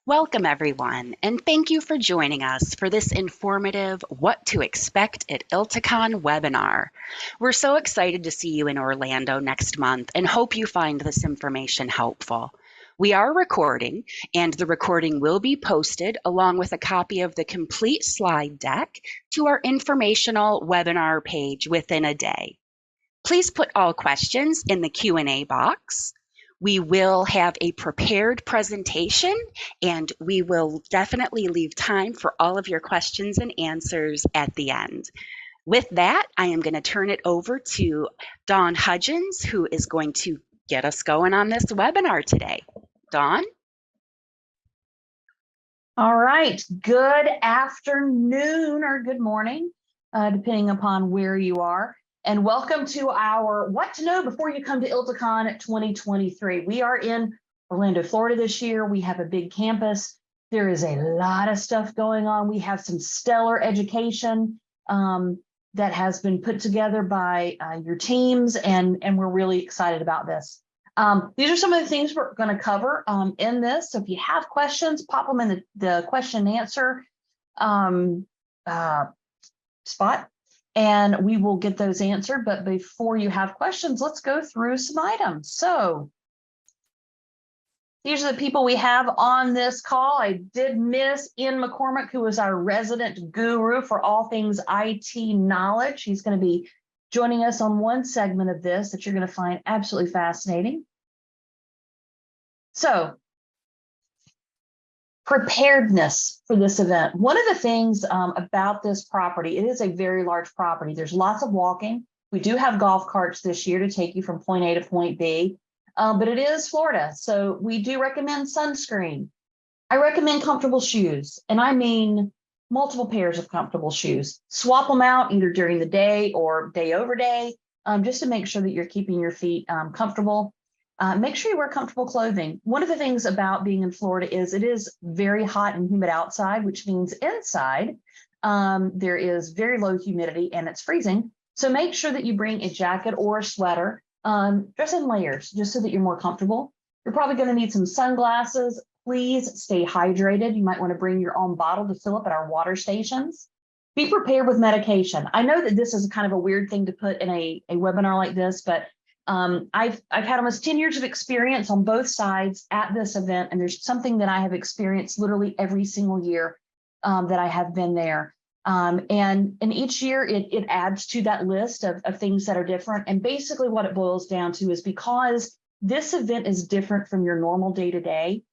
Welcome, everyone, and thank you for joining us for this informative What to Expect at ILTACON webinar. We're so excited to see you in Orlando next month and hope you find this information helpful. We are recording, and the recording will be posted along with a copy of the complete slide deck to our informational webinar page within a day. Please put all questions in the Q&A box. We will have a prepared presentation, and we will definitely leave time for all of your questions and answers at the end. With that, I am going to turn it over to Dawn Hudgens, who is going to get us going on this webinar today. Dawn? All right, good afternoon or good morning, depending upon where you are. And welcome to our What to Know Before You Come to ILTACON 2023. We are in Orlando, Florida this year. We have a big campus. There is a lot of stuff going on. We have some stellar education that has been put together by your teams, and we're really excited about this. These are some of the things we're going to cover in this. So if you have questions, pop them in the question and answer spot, and we will get those answered. But before you have questions, let's go through some items. So these are the people we have on this call. I did miss Ian McCormick, who is our resident guru for all things IT knowledge. He's going to be joining us on one segment of this that you're going to find absolutely fascinating. So, preparedness for this event. One of the things about this property, it is a very large property. There's lots of walking. We do have golf carts this year to take you from point A to point B, but it is Florida, so we do recommend sunscreen. I recommend comfortable shoes, and I mean multiple pairs of comfortable shoes. Swap them out either during the day or day over day, just to make sure that you're keeping your feet comfortable. Make sure you wear comfortable clothing. One of the things about being in Florida is it is very hot and humid outside, which means inside there is very low humidity and it's freezing. So make sure that you bring a jacket or a sweater, dress in layers, just so that you're more comfortable. You're probably going to need some sunglasses. Please stay hydrated. You might want to bring your own bottle to fill up at our water stations. Be prepared with medication. I know that this is kind of a weird thing to put in a webinar like this, but I've had almost 10 years of experience on both sides at this event, and there's something that I have experienced literally every single year that I have been there. And each year it adds to that list of things that are different. And basically what it boils down to is because this event is different from your normal day-to-day,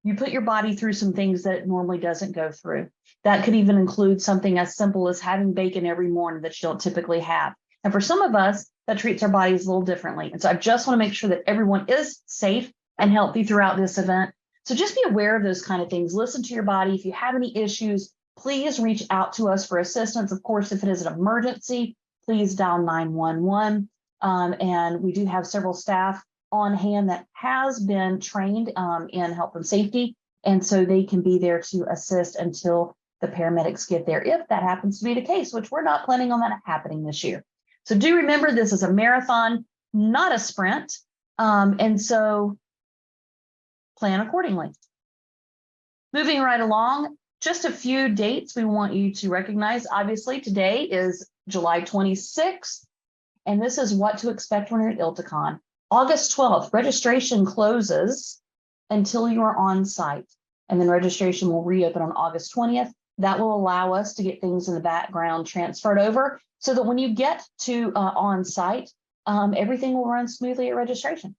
you put your body through some things that it normally doesn't go through. That could even include something as simple as having bacon every morning that you don't typically have. And for some of us, that treats our bodies a little differently. And so I just want to make sure that everyone is safe and healthy throughout this event. So just be aware of those kind of things. Listen to your body. If you have any issues, please reach out to us for assistance. Of course, if it is an emergency, please dial 911. And we do have several staff on hand that has been trained in health and safety. And so they can be there to assist until the paramedics get there, if that happens to be the case, which we're not planning on that happening this year. So do remember, this is a marathon, not a sprint. And so plan accordingly. Moving right along, just a few dates we want you to recognize. Obviously, today is July 26th, and this is what to expect when you're at ILTACON. August 12th, registration closes until you are on site, and then registration will reopen on August 20th. That will allow us to get things in the background transferred over so that when you get to on site, everything will run smoothly at registration.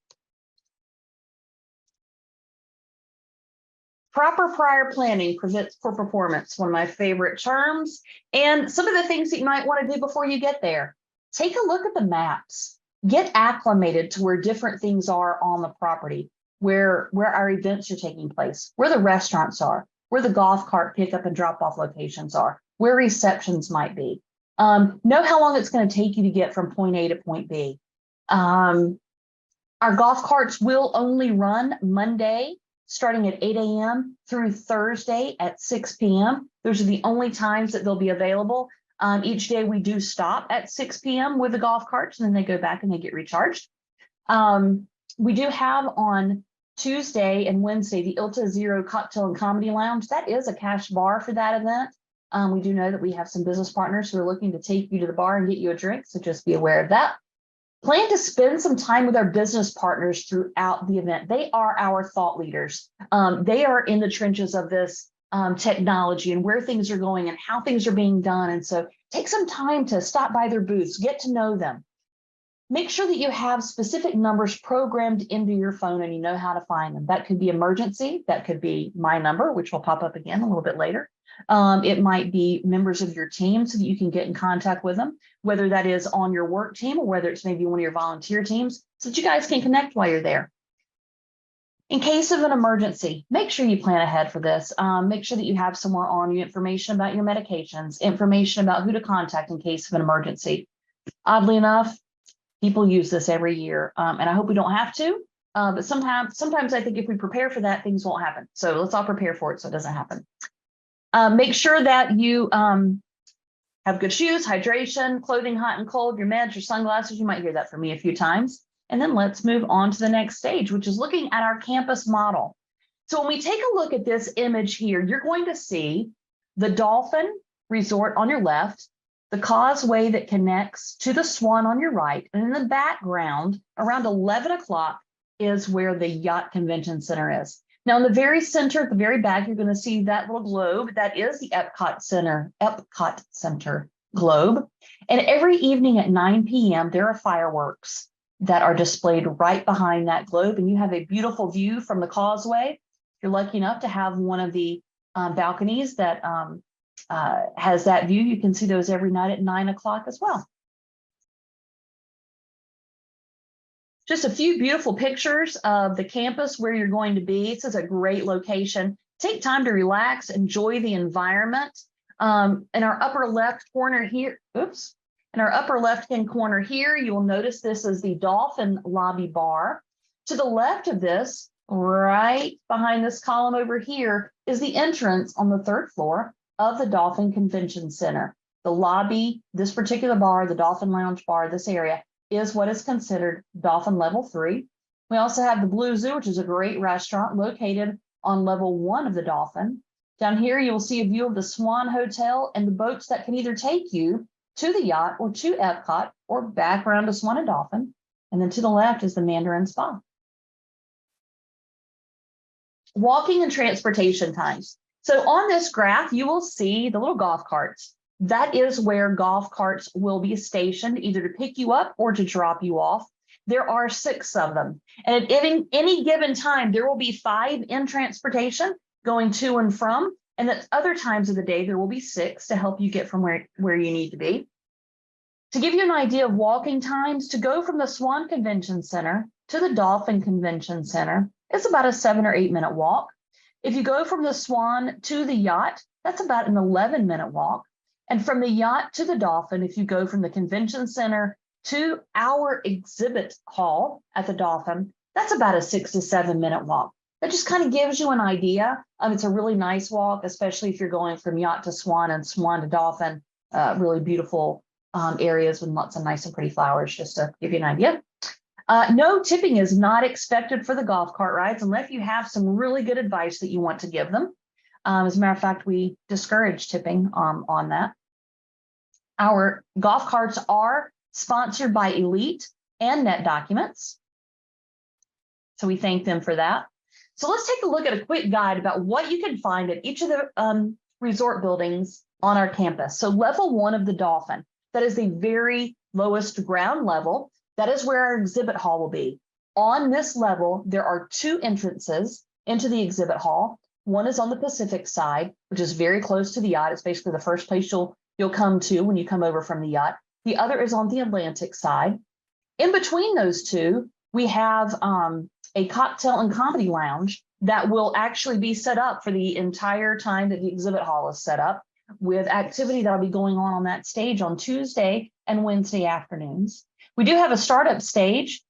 Proper prior planning prevents poor performance, one of my favorite terms. And some of the things that you might want to do before you get there. Take a look at the maps. Get acclimated to where different things are on the property, where our events are taking place, where the restaurants are, where the golf cart pickup and drop off locations are, where receptions might be. Know how long it's going to take you to get from point A to point B. Our golf carts will only run Monday starting at 8 a.m. through Thursday at 6 p.m. Those are the only times that they'll be available. Each day we do stop at 6 p.m. with the golf carts, and then they go back and they get recharged. We do have on Tuesday and Wednesday, the ILTA Zero Cocktail and Comedy Lounge, that is a cash bar for that event. We do know that we have some business partners who are looking to take you to the bar and get you a drink, so just be aware of that. Plan to spend some time with our business partners throughout the event. They are our thought leaders. They are in the trenches of this technology and where things are going and how things are being done. And so take some time to stop by their booths, get to know them. Make sure that you have specific numbers programmed into your phone and you know how to find them. That could be emergency. That could be my number, which will pop up again a little bit later. It might be members of your team so that you can get in contact with them, whether that is on your work team or whether it's maybe one of your volunteer teams, so that you guys can connect while you're there. In case of an emergency, make sure you plan ahead for this. Make sure that you have somewhere on you information about your medications, information about who to contact in case of an emergency. Oddly enough, people use this every year, and I hope we don't have to, but sometimes I think if we prepare for that, things won't happen. So let's all prepare for it so it doesn't happen. Make sure that you have good shoes, hydration, clothing, hot and cold, your meds, your sunglasses. You might hear that from me a few times. And then let's move on to the next stage, which is looking at our campus model. So when we take a look at this image here, you're going to see the Dolphin Resort on your left, the causeway that connects to the Swan on your right, and in the background, around 11 o'clock, is where the Yacht Convention Center is. Now, in the very center, at the very back, you're going to see that little globe. That is the Epcot Center globe. And every evening at 9 p.m., there are fireworks that are displayed right behind that globe, and you have a beautiful view from the causeway. If you're lucky enough to have one of the balconies that has that view, you can see those every night at 9 o'clock as well. Just a few beautiful pictures of the campus where you're going to be. This is a great location. Take time to relax, enjoy the environment. In our upper left corner here, in our upper left-hand corner here, you will notice this is the Dolphin Lobby Bar. To the left of this, right behind this column over here, is the entrance on the 3rd floor of the Dolphin Convention Center. The lobby, this particular bar, the Dolphin Lounge Bar, this area, is what is considered Dolphin Level 3. We also have the Blue Zoo, which is a great restaurant located on Level 1 of the Dolphin. Down here, you will see a view of the Swan Hotel and the boats that can either take you to the yacht or to Epcot or back around to Swan and Dolphin. And then to the left is the Mandarin Spa. Walking and transportation times. So on this graph, you will see the little golf carts. That is where golf carts will be stationed, either to pick you up or to drop you off. There are 6 of them. And at any given time, there will be 5 in transportation going to and from. And at other times of the day, there will be 6 to help you get from where you need to be. To give you an idea of walking times, to go from the Swan Convention Center to the Dolphin Convention Center, it's about a 7 or 8 minute walk. If you go from the Swan to the yacht, that's about an 11-minute walk. And from the yacht to the Dolphin, if you go from the convention center to our exhibit hall at the Dolphin, that's about a 6 to 7 minute walk. That just kind of gives you an idea. It's a really nice walk, especially if you're going from yacht to Swan and Swan to Dolphin, really beautiful areas with lots of nice and pretty flowers, just to give you an idea. No tipping is not expected for the golf cart rides unless you have some really good advice that you want to give them. As a matter of fact, we discourage tipping on that. Our golf carts are sponsored by Elite and Net Documents. So we thank them for that. So let's take a look at a quick guide about what you can find at each of the resort buildings on our campus. So level 1 of the Dolphin, that is the very lowest ground level. That is where our exhibit hall will be. On this level, there are 2 entrances into the exhibit hall. One is on the Pacific side, which is very close to the yacht. It's basically the first place you'll come to when you come over from the yacht. The other is on the Atlantic side. In between those 2, we have a cocktail and comedy lounge that will actually be set up for the entire time that the exhibit hall is set up, with activity that'll be going on that stage on Tuesday and Wednesday afternoons. We do have a startup stage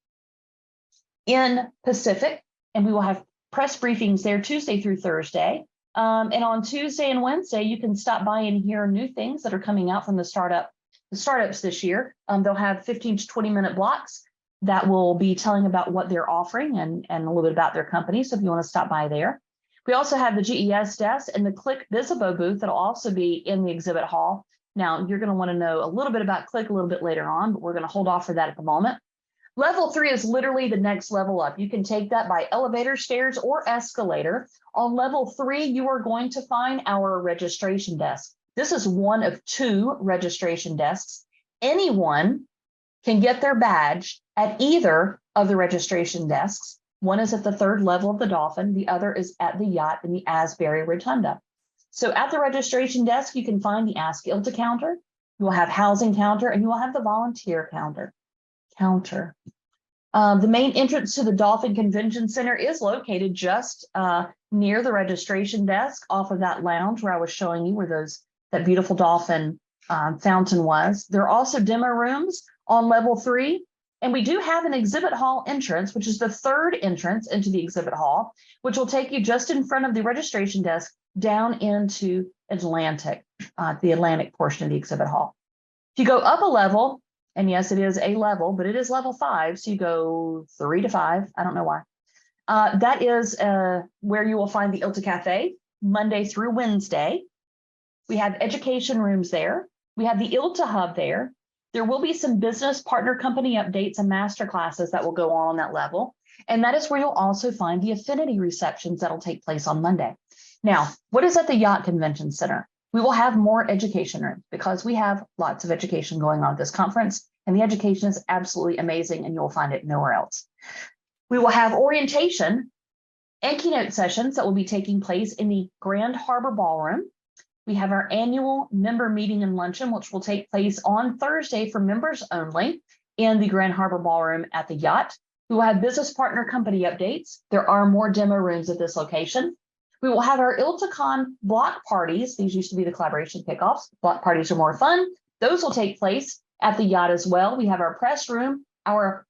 in Pacific, and we will have press briefings there Tuesday through Thursday. And on Tuesday and Wednesday, you can stop by and hear new things that are coming out from the startups this year. They'll have 15 to 20 minute blocks that will be telling about what they're offering and a little bit about their company. So if you want to stop by there. We also have the GES desk and the Click Visibo booth that'll also be in the exhibit hall. Now, you're going to want to know a little bit about Click a little bit later on, but we're going to hold off for that at the moment. Level 3 is literally the next level up. You can take that by elevator, stairs, or escalator. On level 3, you are going to find our registration desk. This is one of 2 registration desks. Anyone can get their badge at either of the registration desks. One is at the 3rd level of the Dolphin. The other is at the yacht in the Asbury Rotunda. So at the registration desk, you can find the Ask ILTA counter. You will have housing counter, and you will have the volunteer counter. The main entrance to the Dolphin Convention Center is located just near the registration desk off of that lounge where I was showing you where that beautiful dolphin fountain was. There are also demo rooms on level 3. And we do have an exhibit hall entrance, which is the 3rd entrance into the exhibit hall, which will take you just in front of the registration desk down into Atlantic, the Atlantic portion of the exhibit hall. If you go up a level, and yes, it is a level, but it is level 5, so you go 3 to 5. I don't know why. That is where you will find the ILTA Cafe Monday through Wednesday. We have education rooms there. We have the ILTA Hub there. There will be some business partner company updates and master classes that will go on that level. And that is where you'll also find the affinity receptions that'll take place on Monday. Now, what is at the Yacht Convention Center? We will have more education rooms because we have lots of education going on at this conference, and the education is absolutely amazing, and you'll find it nowhere else. We will have orientation and keynote sessions that will be taking place in the Grand Harbor Ballroom. We have our annual member meeting and luncheon, which will take place on Thursday for members only in the Grand Harbor Ballroom at the Yacht. We will have business partner company updates. There are more demo rooms at this location. We will have our ILTACON block parties. These used to be the collaboration kickoffs. Block parties are more fun. Those will take place at the Yacht as well. We have our press room, our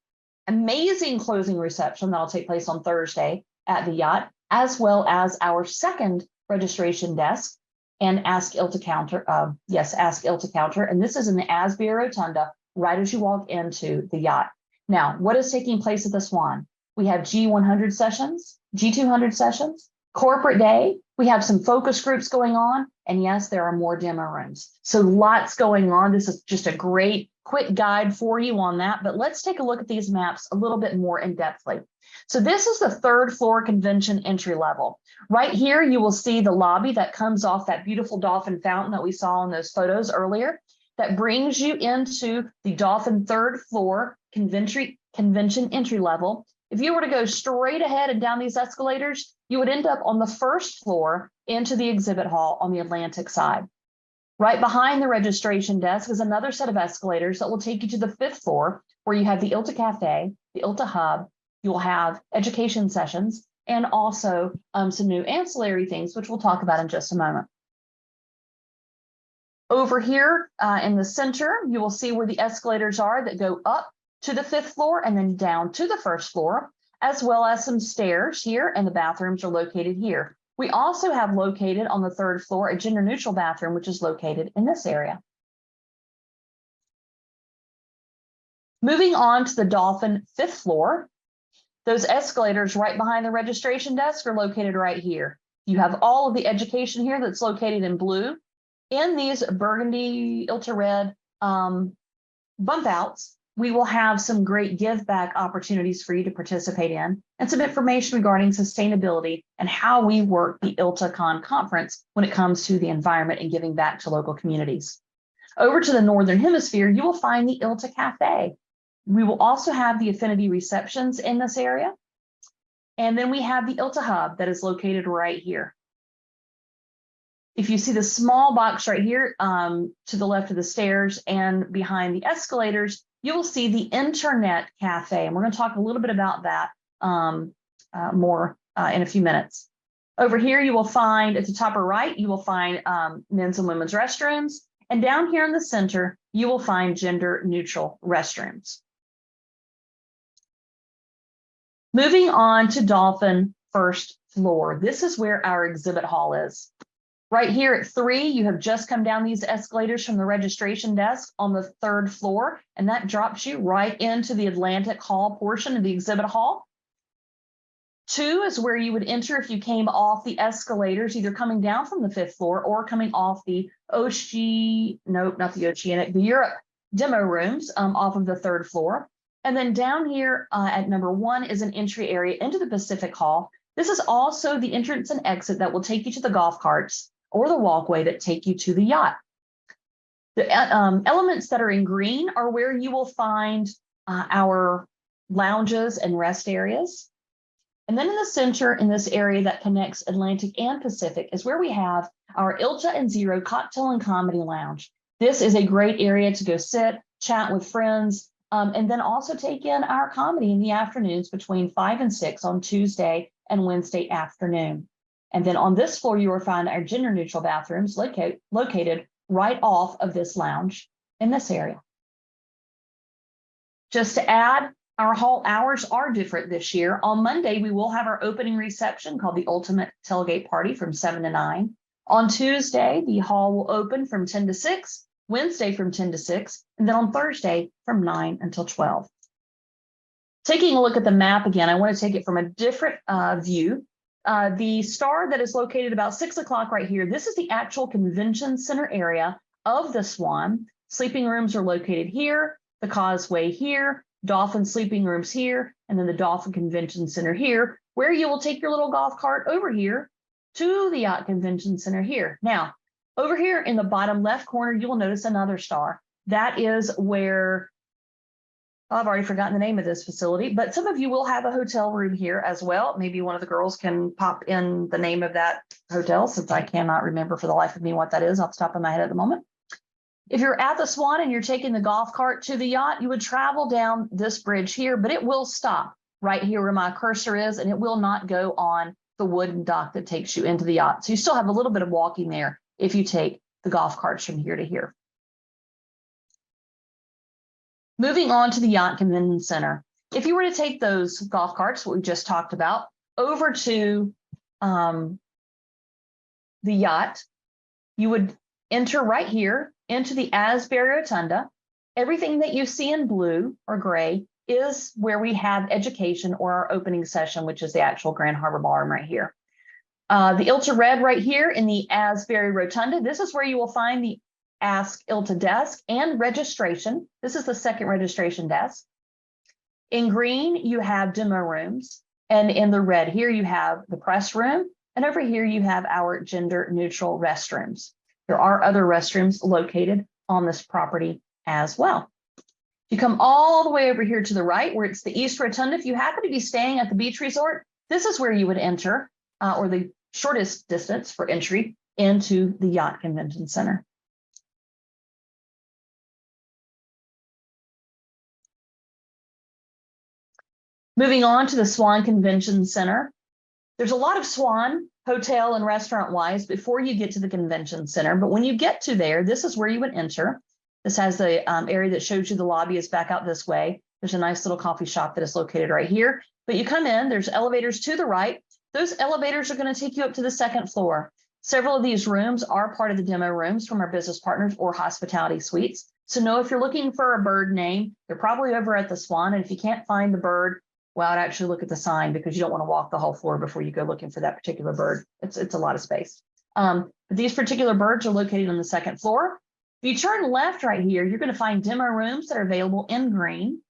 amazing closing reception that'll take place on Thursday at the Yacht, as well as our 2nd registration desk and Ask ILTA counter. Ask ILTA counter. And this is in the Asbury Rotunda, right as you walk into the Yacht. Now, what is taking place at the Swan? We have G100 sessions, G200 sessions, corporate day. We have some focus groups going on. And yes, there are more demo rooms. So lots going on. This is just a great quick guide for you on that. But let's take a look at these maps a little bit more in depthly. So this is the 3rd floor convention entry level. Right here, you will see the lobby that comes off that beautiful dolphin fountain that we saw in those photos earlier. That brings you into the Dolphin 3rd floor convention entry level. If you were to go straight ahead and down these escalators, you would end up on the 1st floor into the exhibit hall on the Atlantic side. Right behind the registration desk is another set of escalators that will take you to the 5th floor, where you have the ILTA Cafe, the ILTA Hub. You will have education sessions and also some new ancillary things, which we'll talk about in just a moment. Over here in the center, you will see where the escalators are that go up to the 5th floor and then down to the 1st floor, as well as some stairs here, and the bathrooms are located here. We also have located on the 3rd floor a gender neutral bathroom, which is located in this area. Moving on to the Dolphin 5th floor, those escalators right behind the registration desk are located right here. You have all of the education here that's located in blue. In these burgundy, ILTA red bump outs, we will have some great give back opportunities for you to participate in, and some information regarding sustainability and how we work the ILTACON conference when it comes to the environment and giving back to local communities. Over to the Northern Hemisphere, you will find the ILTA Cafe. We will also have the affinity receptions in this area. And then we have the ILTA Hub that is located right here. If you see the small box right here to the left of the stairs and behind the escalators, you will see the Internet Cafe. And we're going to talk a little bit about that more in a few minutes. Over here, you will find at the top or right, you will find men's and women's restrooms. And down here in the center, you will find gender neutral restrooms. Moving on to Dolphin 1st floor. This is where our exhibit hall is. Right here at 3, you have just come down these escalators from the registration desk on the 3rd floor, and that drops you right into the Atlantic Hall portion of the exhibit hall. 2 is where you would enter if you came off the escalators, either coming down from the 5th floor or coming off the the Europe demo rooms off of the 3rd floor. And then down here at number 1 is an entry area into the Pacific Hall. This is also the entrance and exit that will take you to the golf carts or the walkway that take you to the yacht. The elements that are in green are where you will find our lounges and rest areas. And then in the center, in this area that connects Atlantic and Pacific, is where we have our ILTA and Zero Cocktail and Comedy Lounge. This is a great area to go sit, chat with friends, and then also take in our comedy in the afternoons between 5 and 6 on Tuesday and Wednesday afternoon. And then on this floor, you will find our gender neutral bathrooms located right off of this lounge in this area. Just to add, our hall hours are different this year. On Monday, we will have our opening reception called the Ultimate Tailgate Party from 7 to 9. On Tuesday, the hall will open from 10 to 6, Wednesday from 10 to 6, and then on Thursday from 9 until 12. Taking a look at the map again, I want to take it from a different view. The star that is located about 6 o'clock right here, this is the actual convention center area of the Swan. Sleeping rooms are located here, the Causeway here, Dolphin sleeping rooms here, and then the Dolphin Convention Center here, where you will take your little golf cart over here to the Yacht Convention Center here. Now, over here in the bottom left corner, you will notice another star. That is where, I've already forgotten the name of this facility, but some of you will have a hotel room here as well. Maybe one of the girls can pop in the name of that hotel, since I cannot remember for the life of me what that is off the top of my head at the moment. If you're at the Swan and you're taking the golf cart to the yacht, you would travel down this bridge here, but it will stop right here where my cursor is, and it will not go on the wooden dock that takes you into the yacht. So you still have a little bit of walking there if you take the golf carts from here to here. Moving on to the Yacht Convention Center. If you were to take those golf carts, what we just talked about, over to the yacht, you would enter right here into the Asbury Rotunda. Everything that you see in blue or gray is where we have education or our opening session, which is the actual Grand Harbor Ballroom right here. The ILTA red right here in the Asbury Rotunda, this is where you will find the Ask ILTA desk and registration. This is the second registration desk. In green, you have demo rooms. And in the red here, you have the press room. And over here, you have our gender neutral restrooms. There are other restrooms located on this property as well. You come all the way over here to the right where it's the East Rotunda. If you happen to be staying at the beach resort, this is where you would enter, or the shortest distance for entry into the Yacht Convention Center. Moving on to the Swan Convention Center. There's a lot of Swan hotel and restaurant wise before you get to the convention center. But when you get to there, this is where you would enter. This has the area that shows you the lobby is back out this way. There's a nice little coffee shop that is located right here. But you come in, there's elevators to the right. Those elevators are going to take you up to the 2nd floor. Several of these rooms are part of the demo rooms from our business partners or hospitality suites. So know if you're looking for a bird name, they're probably over at the Swan. And if you can't find the bird, well, I'd actually look at the sign because you don't want to walk the whole floor before you go looking for that particular bird. It's a lot of space. These particular birds are located on the 2nd floor. If you turn left right here, you're going to find demo rooms that are available in green.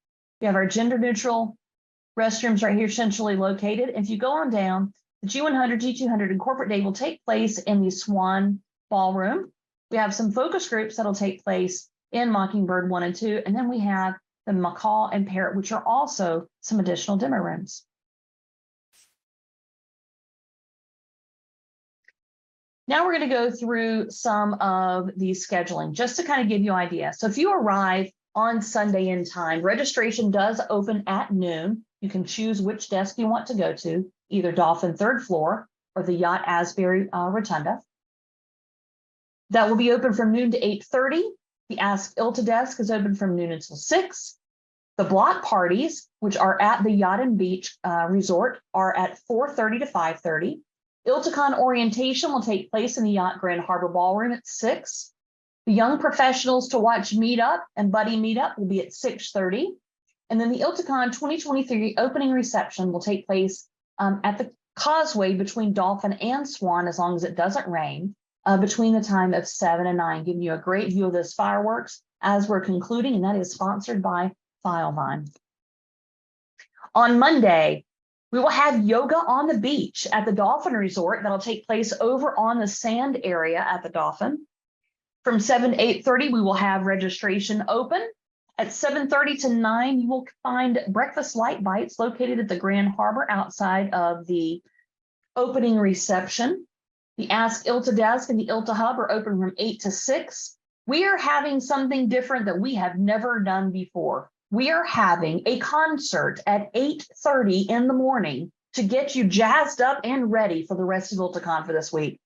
We have our gender neutral restrooms right here centrally located. If you go on down, the G100, G200, and corporate day will take place in the Swan Ballroom. We have some focus groups that'll take place in Mockingbird 1 and 2, and then we have the Macaw and Parrot, which are also some additional demo rooms. Now we're going to go through some of the scheduling just to kind of give you an idea. So if you arrive on Sunday in time, registration does open at noon. You can choose which desk you want to go to, either Dolphin 3rd floor or the Yacht Asbury Rotunda. That will be open from noon to 8:30. The Ask ILTA desk is open from noon until 6. The block parties, which are at the Yacht and Beach Resort, are at 4:30 to 5:30. ILTACON orientation will take place in the Yacht Grand Harbor Ballroom at 6. The young professionals to watch meetup and buddy meetup will be at 6:30. And then the ILTACON 2023 opening reception will take place at the causeway between Dolphin and Swan, as long as it doesn't rain, between the time of 7 and 9, giving you a great view of those fireworks as we're concluding, and that is sponsored by Filevine. On Monday, we will have yoga on the beach at the Dolphin Resort. That'll take place over on the sand area at the Dolphin. From 7 to 8:30, we will have registration open. At 7:30 to 9, you will find breakfast light bites located at the Grand Harbor outside of the opening reception. The Ask ILTA desk and the ILTA hub are open from 8 to 6. We are having something different that we have never done before. We are having a concert at 8:30 in the morning to get you jazzed up and ready for the rest of ILTACON for this week.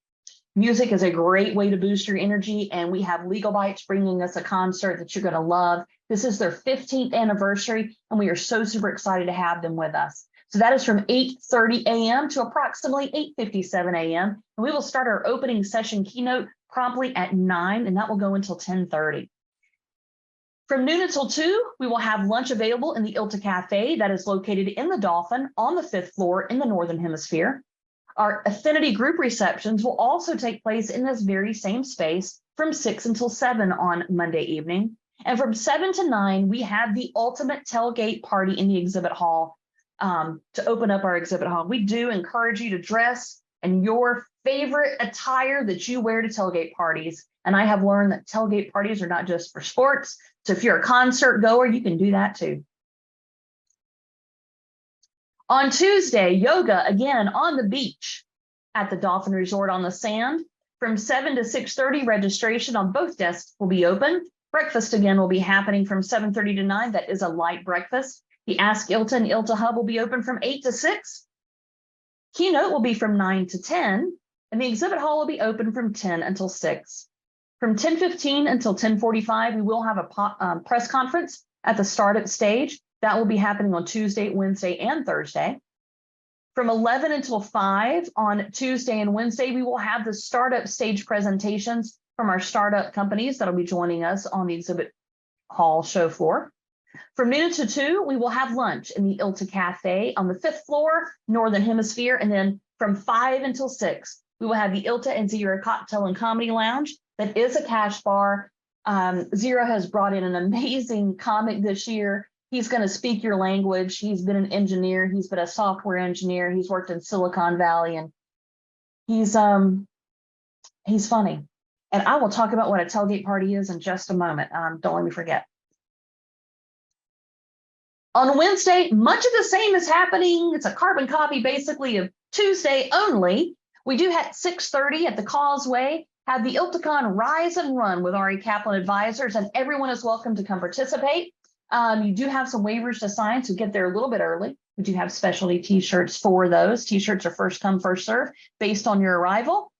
Music is a great way to boost your energy, and we have Legal Bites bringing us a concert that you're going to love. This is their 15th anniversary, and we are so super excited to have them with us. So that is from 8:30 a.m. to approximately 8:57 a.m. And we will start our opening session keynote promptly at 9, and that will go until 10:30. From noon until 2, we will have lunch available in the ILTA Cafe that is located in the Dolphin on the 5th floor in the Northern Hemisphere. Our affinity group receptions will also take place in this very same space from 6 until 7 on Monday evening. And from 7 to 9, we have the ultimate tailgate party in the exhibit hall to open up our exhibit hall. We do encourage you to dress in your favorite attire that you wear to tailgate parties. And I have learned that tailgate parties are not just for sports. So if you're a concert goer, you can do that too. On Tuesday, yoga again on the beach at the Dolphin Resort on the sand. From 7 to 6:30, registration on both desks will be open. Breakfast again will be happening from 7:30 to 9. That is a light breakfast. The Ask ILTA and ILTA Hub will be open from 8 to 6. Keynote will be from 9 to 10, and the exhibit hall will be open from 10 until 6. From 10:15 until 10:45, we will have a press conference at the startup stage. That will be happening on Tuesday, Wednesday, and Thursday. From 11 until 5 on Tuesday and Wednesday, we will have the startup stage presentations from our startup companies that'll be joining us on the exhibit hall show floor. From noon to 2, we will have lunch in the ILTA Cafe on the 5th floor, Northern Hemisphere. And then from 5 until 6, we will have the ILTA and Zero Cocktail and Comedy Lounge. That is a cash bar. Zero has brought in an amazing comic this year. He's going to speak your language. He's been an engineer. He's been a software engineer. He's worked in Silicon Valley, and he's funny. And I will talk about what a tailgate party is in just a moment. Don't let me forget. On Wednesday, much of the same is happening. It's a carbon copy, basically, of Tuesday only. We do have 6:30 at the Causeway, have the ILTACON Rise and Run with Ari Kaplan advisors, and everyone is welcome to come participate. You do have some waivers to sign, so get there a little bit early. We do have specialty t-shirts for those. T-shirts are first come, first serve based on your arrival.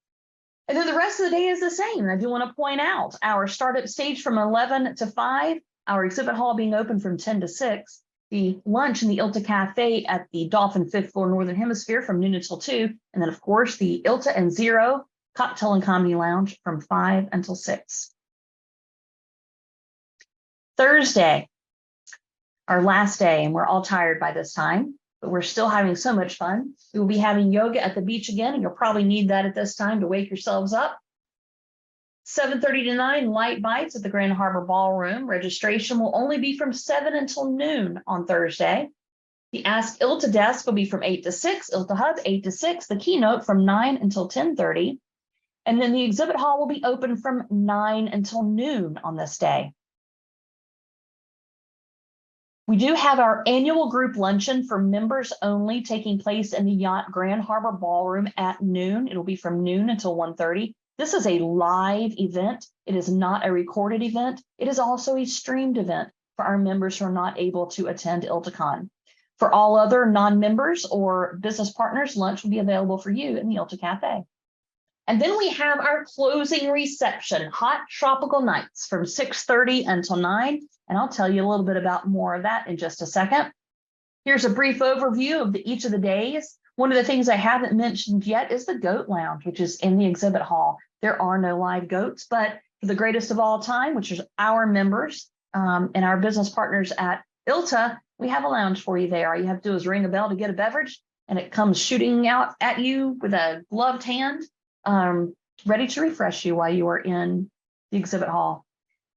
And then the rest of the day is the same. I do want to point out our startup stage from 11 to 5, our exhibit hall being open from 10 to 6, the lunch in the ILTA Cafe at the Dolphin 5th floor Northern Hemisphere from noon until 2, and then, of course, the ILTA and Zero Cocktail and Comedy Lounge from 5 until 6. Thursday, our last day, and we're all tired by this time, but we're still having so much fun. We will be having yoga at the beach again, and you'll probably need that at this time to wake yourselves up. 7:30 to 9, light bites at the Grand Harbor Ballroom. Registration will only be from 7 until noon on Thursday. The Ask ILTA desk will be from 8 to 6, ILTA Hub 8 to 6, the keynote from 9 until 10:30. And then the exhibit hall will be open from 9 until noon on this day. We do have our annual group luncheon for members only taking place in the Yacht Grand Harbor Ballroom at noon. It'll be from noon until 1:30. This is a live event. It is not a recorded event. It is also a streamed event for our members who are not able to attend ILTACON. For all other non-members or business partners, lunch will be available for you in the ILTA Cafe. And then we have our closing reception, Hot Tropical Nights from 6:30 until 9. And I'll tell you a little bit about more of that in just a second. Here's a brief overview of each of the days. One of the things I haven't mentioned yet is the goat lounge, which is in the exhibit hall. There are no live goats, but for the greatest of all time, which is our members and our business partners at ILTA, we have a lounge for you there. All you have to do is ring a bell to get a beverage, and it comes shooting out at you with a gloved hand, ready to refresh you while you are in the exhibit hall.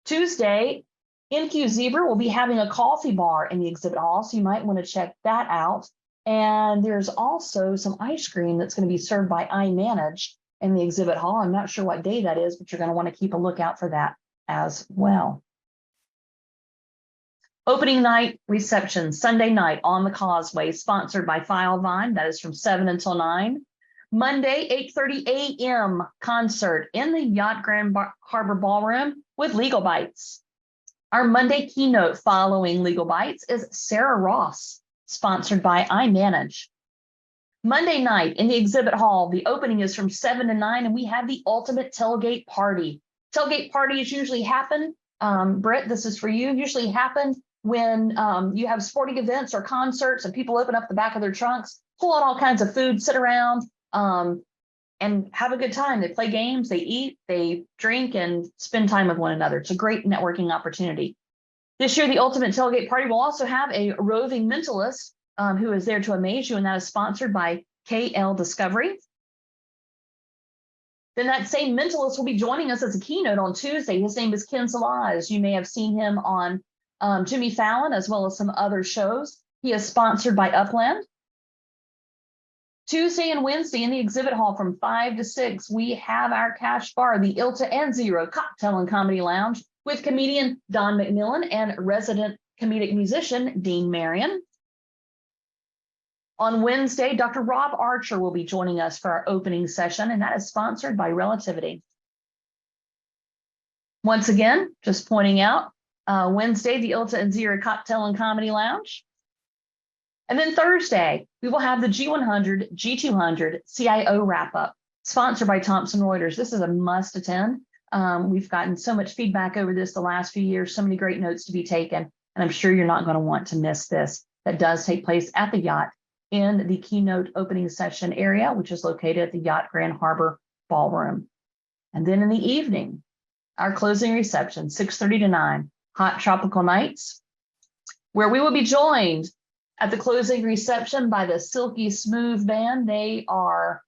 Tuesday, NQ Zebra will be having a coffee bar in the exhibit hall, so you might want to check that out. And there's also some ice cream that's going to be served by iManage in the exhibit hall. I'm not sure what day that is, but you're going to want to keep a lookout for that as well. Opening night reception, Sunday night on the Causeway, sponsored by Filevine. That is from 7 until 9. Monday, 8:30 a.m. concert in the Yacht Grand Harbor Ballroom with Legal Bites. Our Monday keynote following Legal Bites is Sarah Ross, sponsored by iManage. Monday night in the exhibit hall, the opening is from 7 to 9, and we have the ultimate tailgate party. Tailgate parties usually happen, Britt, this is for you, usually happen when you have sporting events or concerts and people open up the back of their trunks, pull out all kinds of food, sit around, and have a good time. They play games, they eat, they drink, and spend time with one another. It's a great networking opportunity. This year, the Ultimate Tailgate Party will also have a roving mentalist who is there to amaze you, and that is sponsored by KL Discovery. Then that same mentalist will be joining us as a keynote on Tuesday. His name is Ken Salaz. You may have seen him on Jimmy Fallon, as well as some other shows. He is sponsored by Upland. Tuesday and Wednesday in the exhibit hall from 5 to 6, we have our cash bar, the ILTA and Zero Cocktail and Comedy Lounge with comedian Don McMillan and resident comedic musician Dean Marion. On Wednesday, Dr. Rob Archer will be joining us for our opening session, and that is sponsored by Relativity. Once again, just pointing out, Wednesday, the ILTA and Zero Cocktail and Comedy Lounge. And then Thursday, we will have the G100, G200 CIO wrap-up, sponsored by Thomson Reuters. This is a must attend. We've gotten so much feedback over this the last few years, so many great notes to be taken, and I'm sure you're not going to want to miss this. That does take place at the Yacht in the keynote opening session area, which is located at the Yacht Grand Harbor Ballroom. And then in the evening, our closing reception, 6:30 to 9, Hot Tropical Nights, where we will be joined at the closing reception by the Silky Smooth Band. They are,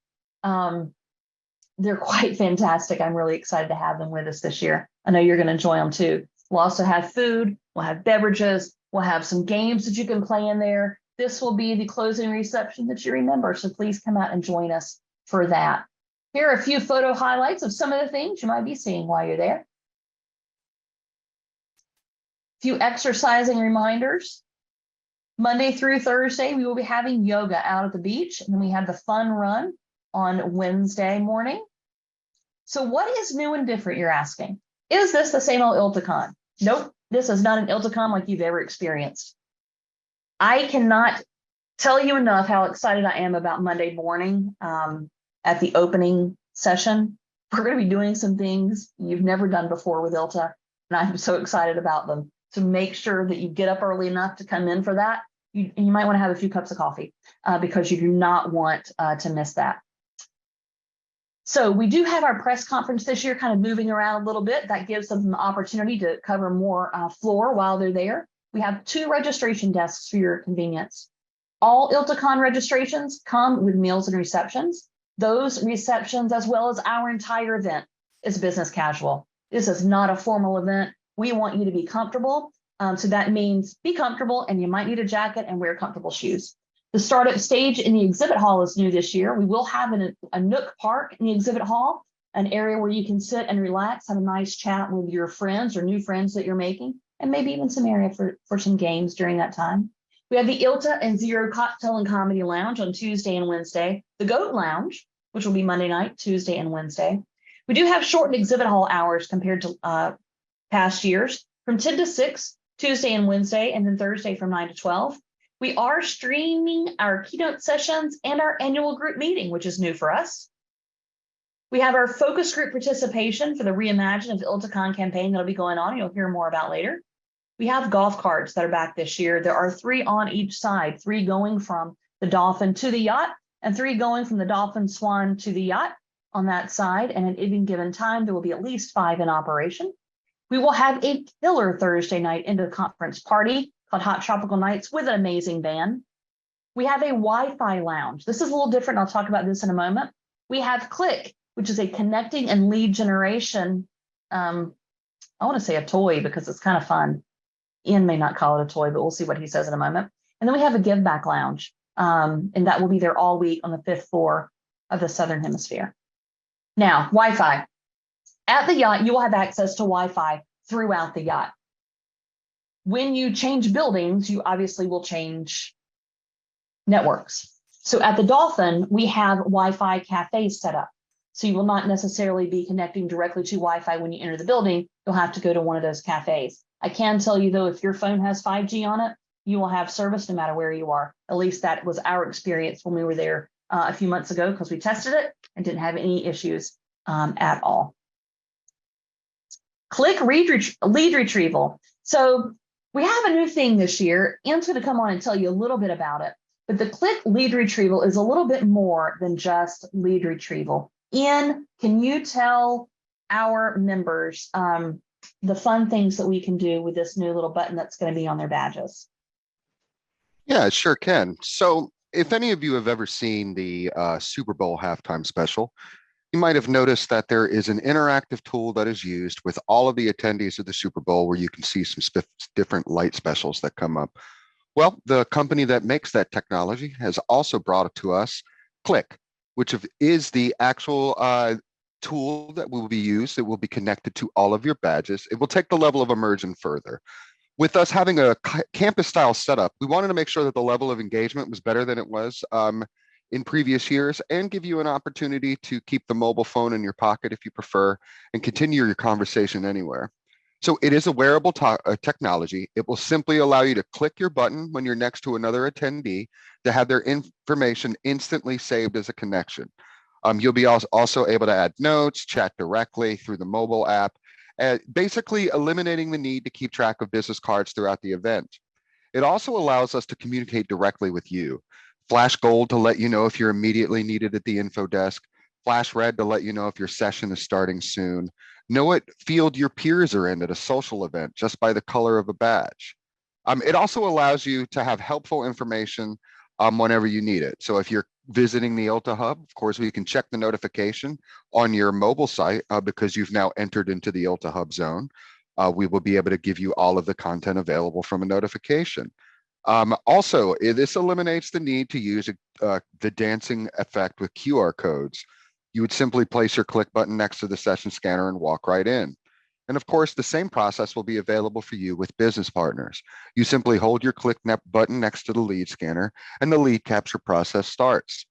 they're quite fantastic. I'm really excited to have them with us this year. I know you're going to enjoy them too. We'll also have food, we'll have beverages, we'll have some games that you can play in there. This will be the closing reception that you remember, so please come out and join us for that. Here are a few photo highlights of some of the things you might be seeing while you're there. A few exercising reminders. Monday through Thursday, we will be having yoga out at the beach, and then we have the fun run on Wednesday morning. So what is new and different, you're asking? Is this the same old ILTACON? Nope, this is not an ILTACON like you've ever experienced. I cannot tell you enough how excited I am about Monday morning at the opening session. We're going to be doing some things you've never done before with ILTA, and I'm so excited about them. So make sure that you get up early enough to come in for that. You might want to have a few cups of coffee because you do not want to miss that. So we do have our press conference this year kind of moving around a little bit. That gives them the opportunity to cover more floor while they're there. We have 2 registration desks for your convenience. All ILTACON registrations come with meals and receptions. Those receptions, as well as our entire event, is business casual. This is not a formal event. We want you to be comfortable. So that means be comfortable, and you might need a jacket and wear comfortable shoes. The startup stage in the exhibit hall is new this year. We will have a Nook Park in the exhibit hall, an area where you can sit and relax, have a nice chat with your friends or new friends that you're making, and maybe even some area for some games during that time. We have the ILTA and Zero Cocktail and Comedy Lounge on Tuesday and Wednesday, the Goat Lounge, which will be Monday night, Tuesday and Wednesday. We do have shortened exhibit hall hours compared to past years, from 10 to 6, Tuesday and Wednesday, and then Thursday from 9 to 12. We are streaming our keynote sessions and our annual group meeting, which is new for us. We have our focus group participation for the Reimagine of ILTACON campaign that'll be going on. You'll hear more about later. We have golf carts that are back this year. There are 3 on each side, 3 going from the Dolphin to the Yacht, and 3 going from the Dolphin Swan to the yacht on that side. And at any given time, there will be at least 5 in operation. We will have a killer Thursday night into the conference party called Hot Tropical Nights with an amazing band. We have a Wi-Fi lounge. This is a little different. I'll talk about this in a moment. We have Click, which is a connecting and lead generation. I want to say a toy because it's kind of fun. Ian may not call it a toy, but we'll see what he says in a moment. And then we have a Give Back Lounge, and that will be there all week on the 5th floor of the Southern Hemisphere. Now, Wi-Fi. At the yacht, you will have access to Wi-Fi throughout the yacht. When you change buildings, you obviously will change networks. So at the Dolphin, we have Wi-Fi cafes set up. So you will not necessarily be connecting directly to Wi-Fi when you enter the building. You'll have to go to one of those cafes. I can tell you, though, if your phone has 5G on it, you will have service no matter where you are. At least that was our experience when we were there a few months ago, because we tested it and didn't have any issues at all. Click lead retrieval. So we have a new thing this year. Ian's going to come on and tell you a little bit about it. But the Click lead retrieval is a little bit more than just lead retrieval. Ian, can you tell our members the fun things that we can do with this new little button that's going to be on their badges? Yeah, it sure can. So if any of you have ever seen the Super Bowl halftime special, you might have noticed that there is an interactive tool that is used with all of the attendees of the Super Bowl where you can see some different light specials that come up. Well, the company that makes that technology has also brought it to us, Click, which is the actual tool that will be used. It will be connected to all of your badges. It will take the level of immersion further. With us having a campus-style setup, we wanted to make sure that the level of engagement was better than it was in previous years, and give you an opportunity to keep the mobile phone in your pocket if you prefer, and continue your conversation anywhere. So it is a wearable technology. It will simply allow you to click your button when you're next to another attendee to have their information instantly saved as a connection. You'll be also able to add notes, chat directly through the mobile app, basically eliminating the need to keep track of business cards throughout the event. It also allows us to communicate directly with you. Flash gold to let you know if you're immediately needed at the info desk. Flash red to let you know if your session is starting soon. Know what field your peers are in at a social event just by the color of a badge. It also allows you to have helpful information whenever you need it. So if you're visiting the ILTA Hub, of course, we can check the notification on your mobile site because you've now entered into the ILTA Hub zone. We will be able to give you all of the content available from a notification. Also, this eliminates the need to use the dancing effect with QR codes. You would simply place your click button next to the session scanner and walk right in. And of course, the same process will be available for you with business partners. You simply hold your click button next to the lead scanner and the lead capture process starts.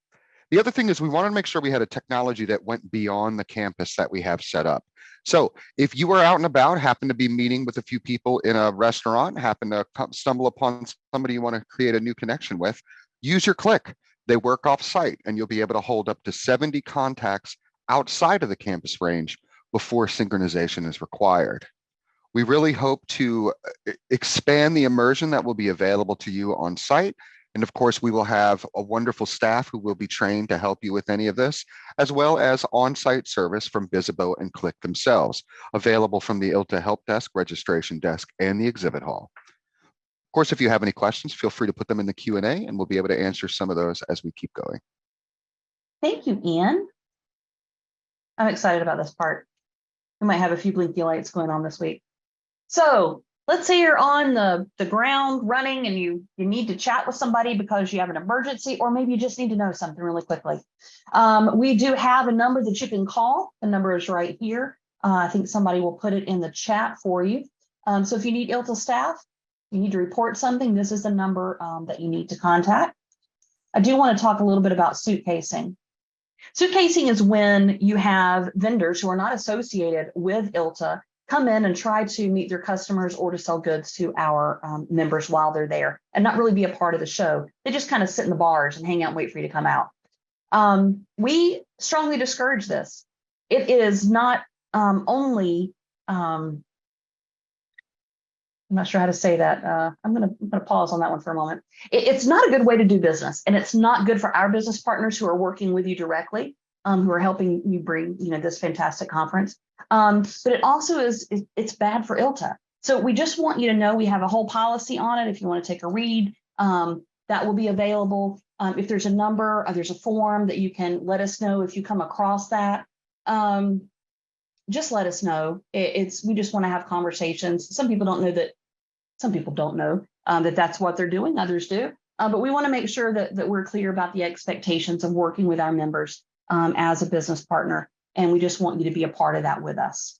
The other thing is we wanted to make sure we had a technology that went beyond the campus that we have set up. So if you are out and about, happen to be meeting with a few people in a restaurant, happen to stumble upon somebody you want to create a new connection with, use your Click. They work off site and you'll be able to hold up to 70 contacts outside of the campus range before synchronization is required. We really hope to expand the immersion that will be available to you on site. And of course, we will have a wonderful staff who will be trained to help you with any of this, as well as on-site service from Visibo and Click themselves, available from the ILTA Help Desk, Registration Desk, and the Exhibit Hall. Of course, if you have any questions, feel free to put them in the Q&A, and we'll be able to answer some of those as we keep going. Thank you, Ian. I'm excited about this part. We might have a few blinky lights going on this week. So let's say you're on the ground running and you need to chat with somebody because you have an emergency, or maybe you just need to know something really quickly. We do have a number that you can call. The number is right here. I think somebody will put it in the chat for you. So if you need ILTA staff, you need to report something, this is the number that you need to contact. I do want to talk a little bit about suitcasing. Suitcasing is when you have vendors who are not associated with ILTA come in and try to meet their customers or to sell goods to our members while they're there and not really be a part of the show. They just kind of sit in the bars and hang out and wait for you to come out. We strongly discourage this. It is not only I'm not sure how to say that. I'm gonna pause on that one for a moment. It's not a good way to do business, and it's not good for our business partners who are working with you directly, who are helping you bring, this fantastic conference. But it also it's bad for ILTA. So we just want you to know we have a whole policy on it. If you want to take a read, that will be available. If there's a number, there's a form that you can let us know if you come across that. Just let us know. We just want to have conversations. Some people don't know that. Some people don't know that that's what they're doing. Others do. But we want to make sure that we're clear about the expectations of working with our members as a business partner. And we just want you to be a part of that with us.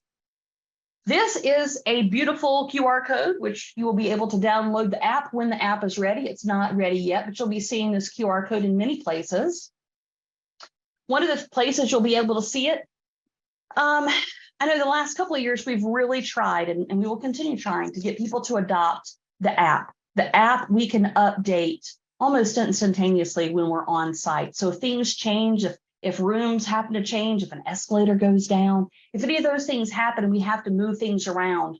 This is a beautiful QR code, which you will be able to download the app when the app is ready. It's not ready yet, but you'll be seeing this QR code in many places. One of the places you'll be able to see it, I know the last couple of years we've really tried, and we will continue trying to get people to adopt the app. The app we can update almost instantaneously when we're on site. So if things change, if rooms happen to change, if an escalator goes down, if any of those things happen and we have to move things around,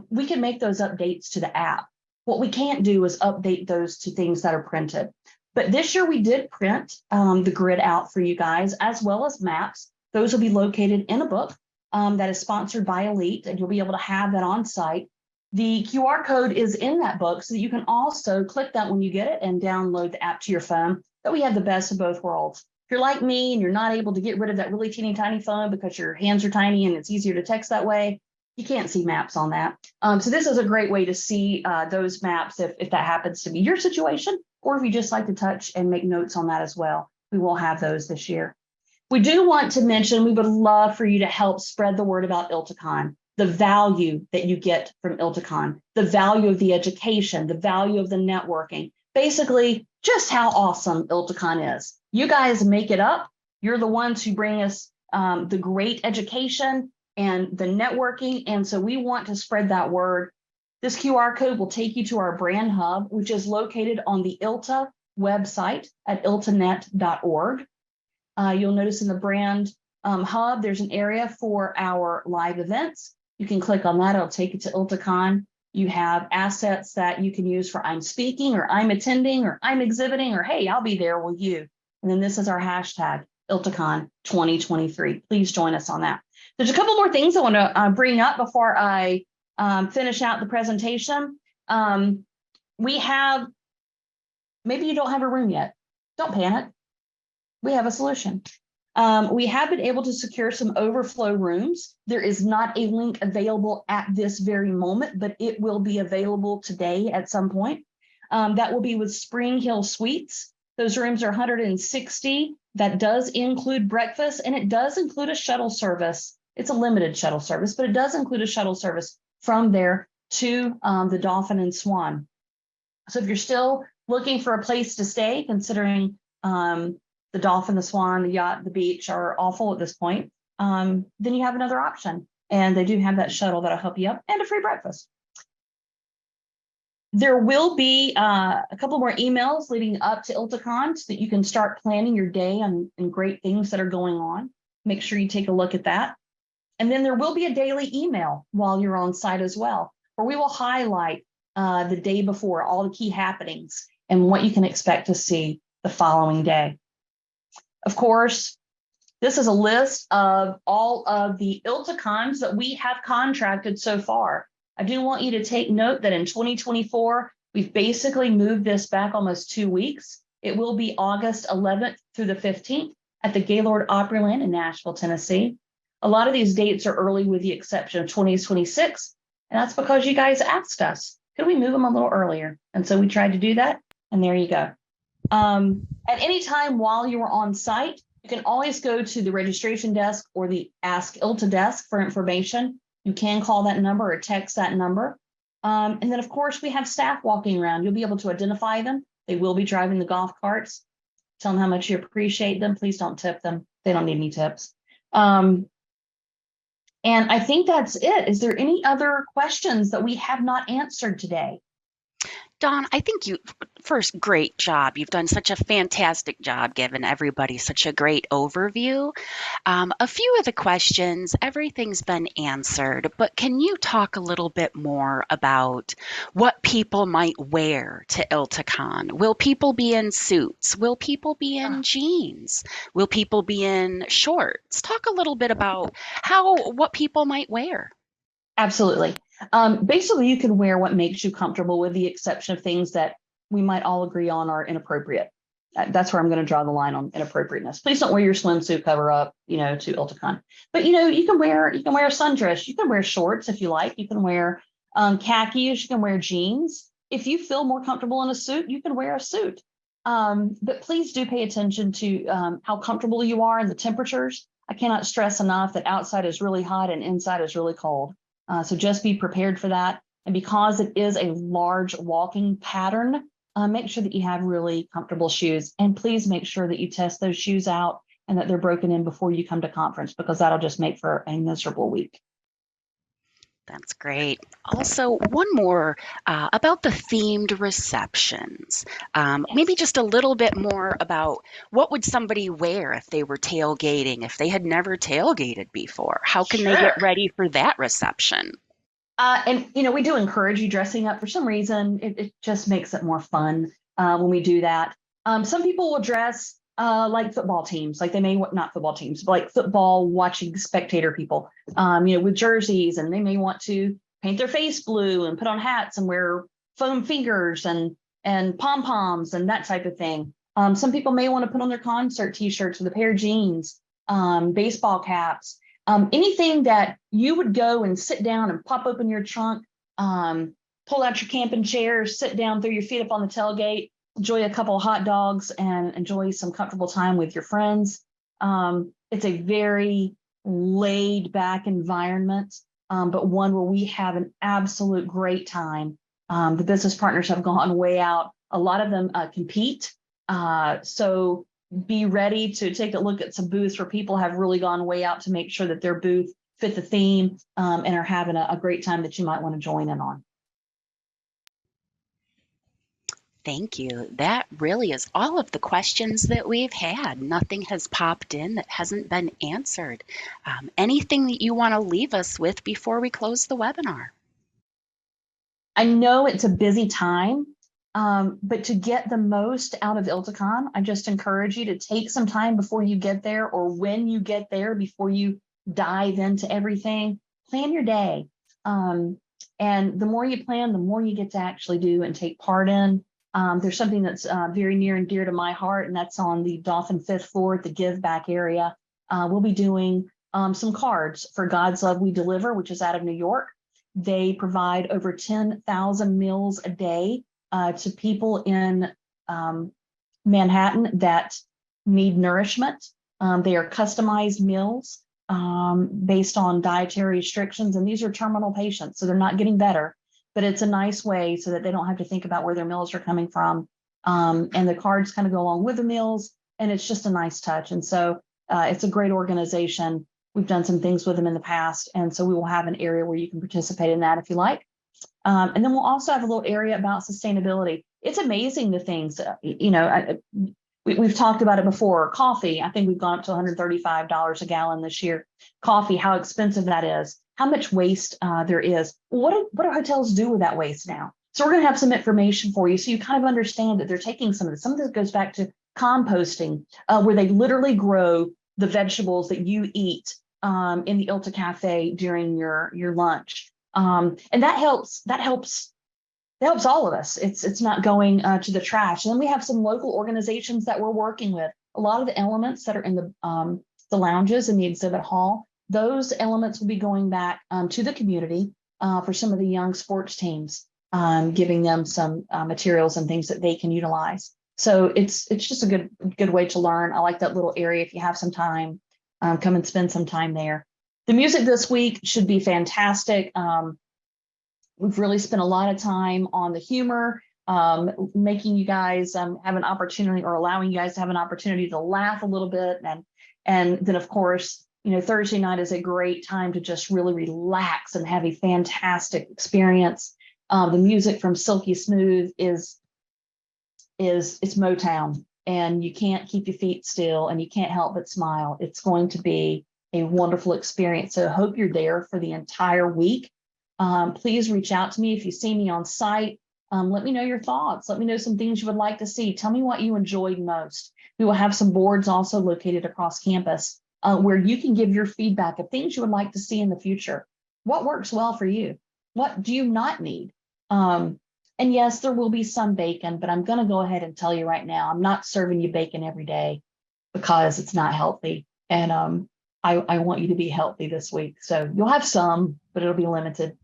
we can make those updates to the app. What we can't do is update those to things that are printed. But this year we did print the grid out for you guys, as well as maps. Those will be located in a book that is sponsored by Elite, and you'll be able to have that on site. The QR code is in that book, so that you can also click that when you get it and download the app to your phone. But we have the best of both worlds. If you're like me and you're not able to get rid of that really teeny tiny phone because your hands are tiny and it's easier to text that way, you can't see maps on that. So this is a great way to see those maps if that happens to be your situation, or if you just like to touch and make notes on that as well. We will have those this year. We do want to mention, we would love for you to help spread the word about ILTACON, the value that you get from ILTACON, the value of the education, the value of the networking, basically just how awesome ILTACON is. You guys make it up. You're the ones who bring us the great education and the networking. And so we want to spread that word. This QR code will take you to our brand hub, which is located on the ILTA website at iltanet.org. You'll notice in the brand hub, there's an area for our live events. You can click on that. It'll take you to ILTACON. You have assets that you can use for I'm speaking, or I'm attending, or I'm exhibiting, or hey, I'll be there with you. And then this is our hashtag, ILTACON 2023. Please join us on that. There's a couple more things I want to bring up before I finish out the presentation. We have, maybe you don't have a room yet. Don't panic. We have a solution. We have been able to secure some overflow rooms. There is not a link available at this very moment, but it will be available today at some point. That will be with Spring Hill Suites. Those rooms are 160. That does include breakfast, and it does include a shuttle service. It's a limited shuttle service, but it does include a shuttle service from there to the Dolphin and Swan. So if you're still looking for a place to stay, considering the Dolphin, the Swan, the yacht, the beach are all full at this point, then you have another option. And they do have that shuttle that'll help you up, and a free breakfast. There will be a couple more emails leading up to ILTACON so that you can start planning your day and great things that are going on. Make sure you take a look at that. And then there will be a daily email while you're on site as well, where we will highlight the day before, all the key happenings and what you can expect to see the following day. Of course, this is a list of all of the ILTACONs that we have contracted so far. I do want you to take note that in 2024, we've basically moved this back almost 2 weeks. It will be August 11th through the 15th at the Gaylord Opryland in Nashville, Tennessee. A lot of these dates are early with the exception of 2026, and that's because you guys asked us, could we move them a little earlier? And so we tried to do that, and there you go. At any time while you are on site, you can always go to the registration desk or the Ask ILTA desk for information. You can call that number or text that number. And then, of course, we have staff walking around. You'll be able to identify them. They will be driving the golf carts. Tell them how much you appreciate them. Please don't tip them. They don't need any tips. And I think that's it. Is there any other questions that we have not answered today? Dawn, I think you first, great job. You've done such a fantastic job giving everybody such a great overview. A few of the questions, everything's been answered, but can you talk a little bit more about what people might wear to ILTACON? Will people be in suits? Will people be in jeans? Will people be in shorts? Talk a little bit about what people might wear. Absolutely. Basically, you can wear what makes you comfortable, with the exception of things that we might all agree on are inappropriate. That's where I'm going to draw the line on inappropriateness. Please don't wear your swimsuit cover up, to ILTACON. But you can wear a sundress. You can wear shorts if you like. You can wear khakis. You can wear jeans. If you feel more comfortable in a suit, you can wear a suit. But please do pay attention to how comfortable you are and the temperatures. I cannot stress enough that outside is really hot and inside is really cold. So just be prepared for that. And because it is a large walking pattern, make sure that you have really comfortable shoes. And please make sure that you test those shoes out and that they're broken in before you come to conference, because that'll just make for a miserable week. That's great. Also, one more about the themed receptions. Maybe just a little bit more about what would somebody wear if they were tailgating, if they had never tailgated before? How can they get ready for that reception? And we do encourage you dressing up. For some reason, it just makes it more fun when we do that. Some people will dress like football teams, like they may not football teams, but like football watching spectator people, with jerseys, and they may want to paint their face blue and put on hats and wear foam fingers and pom poms and that type of thing. Some people may want to put on their concert T-shirts with a pair of jeans, baseball caps. Anything that you would go and sit down and pop open your trunk, pull out your camping chairs, sit down, throw your feet up on the tailgate, enjoy a couple of hot dogs, and enjoy some comfortable time with your friends. It's a very laid back environment, but one where we have an absolute great time. The business partners have gone way out. A lot of them compete. So be ready to take a look at some booths where people have really gone way out to make sure that their booth fit the theme, and are having a great time that you might want to join in on. Thank you. That really is all of the questions that we've had. Nothing has popped in that hasn't been answered. Anything that you want to leave us with before we close the webinar? I know it's a busy time, but to get the most out of ILTACON, I just encourage you to take some time before you get there, or when you get there, before you dive into everything. Plan your day. And the more you plan, the more you get to actually do and take part in. There's something that's very near and dear to my heart, and that's on the Dolphin 5th floor at the Give Back area. We'll be doing some cards for God's Love We Deliver, which is out of New York. They provide over 10,000 meals a day to people in Manhattan that need nourishment. They are customized meals based on dietary restrictions, and these are terminal patients, so they're not getting better. But it's a nice way so that they don't have to think about where their meals are coming from. And the cards kind of go along with the meals, and it's just a nice touch. And so it's a great organization. We've done some things with them in the past. And so we will have an area where you can participate in that if you like. And then we'll also have a little area about sustainability. It's amazing the things, we've talked about it before. Coffee, I think we've gone up to $135 a gallon this year. Coffee, how expensive that is, how much waste there is. What do hotels do with that waste now? So we're going to have some information for you so you kind of understand that they're taking some of this. Some of this goes back to composting, where they literally grow the vegetables that you eat in the ILTA Cafe during your lunch. And that helps all of us. It's not going to the trash. And then we have some local organizations that we're working with. A lot of the elements that are in the lounges in the exhibit hall, those elements will be going back to the community for some of the young sports teams, giving them some materials and things that they can utilize. So it's just a good way to learn. I like that little area. If you have some time, come and spend some time there. The music this week should be fantastic. We've really spent a lot of time on the humor, making you guys have an opportunity, or allowing you guys to have an opportunity to laugh a little bit. And then, of course, Thursday night is a great time to just really relax and have a fantastic experience. The music from Silky Smooth is it's Motown, and you can't keep your feet still and you can't help but smile. It's going to be a wonderful experience. So I hope you're there for the entire week. Please reach out to me if you see me on site. Let me know your thoughts. Let me know some things you would like to see. Tell me what you enjoyed most. We will have some boards also located across campus where you can give your feedback of things you would like to see in the future. What works well for you? What do you not need? And yes, there will be some bacon, but I'm going to go ahead and tell you right now, I'm not serving you bacon every day because it's not healthy. And I want you to be healthy this week. So you'll have some, but it'll be limited.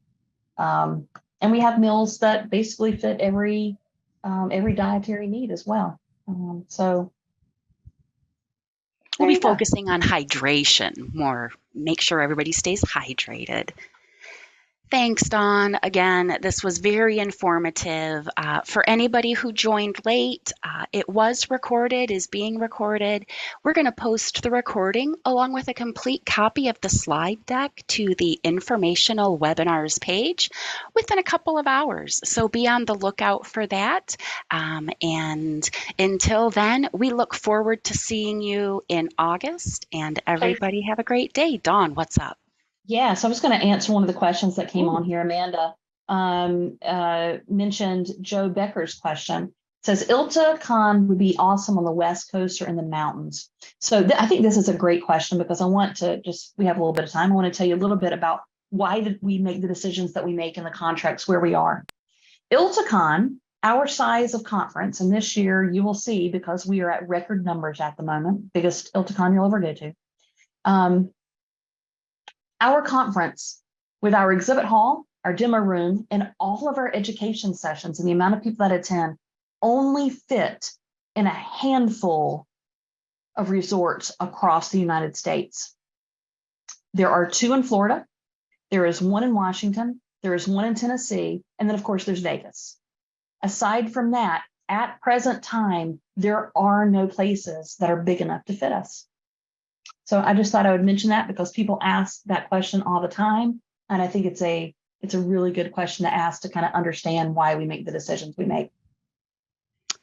And we have meals that basically fit every dietary need as well. So We'll be focusing on hydration more, make sure everybody stays hydrated. Thanks, Dawn. Again, this was very informative. For anybody who joined late, it was recorded, is being recorded. We're going to post the recording along with a complete copy of the slide deck to the informational webinars page within a couple of hours. So be on the lookout for that. And until then, we look forward to seeing you in August, and everybody have a great day. Dawn, what's up? Yeah, so I was going to answer one of the questions that came Ooh. on here. Amanda mentioned Joe Becker's question. It says ILTACON would be awesome on the West Coast or in the mountains. So I think this is a great question because I want to we have a little bit of time. I want to tell you a little bit about why did we make the decisions that we make in the contracts where we are. ILTACON, our size of conference, and this year you will see because we are at record numbers at the moment, biggest ILTACON you'll ever go to. Our conference with our exhibit hall, our demo room, and all of our education sessions and the amount of people that attend only fit in a handful of resorts across the United States. There are 2 in Florida. There is 1 in Washington. There is 1 in Tennessee. And then, of course, there's Vegas. Aside from that, at present time, there are no places that are big enough to fit us. So I just thought I would mention that because people ask that question all the time. And I think it's a really good question to ask to kind of understand why we make the decisions we make.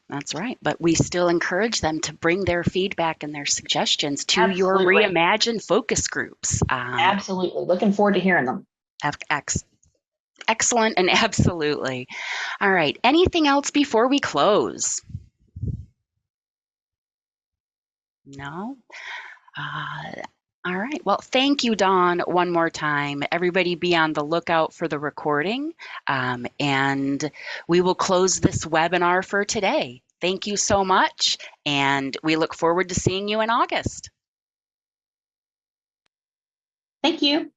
That's right. But we still encourage them to bring their feedback and their suggestions to Absolutely. your reimagined focus groups. Absolutely. Looking forward to hearing them. Excellent and absolutely. All right. Anything else before we close? No? All right. Well, thank you, Dawn, one more time. Everybody be on the lookout for the recording. And we will close this webinar for today. Thank you so much. And we look forward to seeing you in August. Thank you.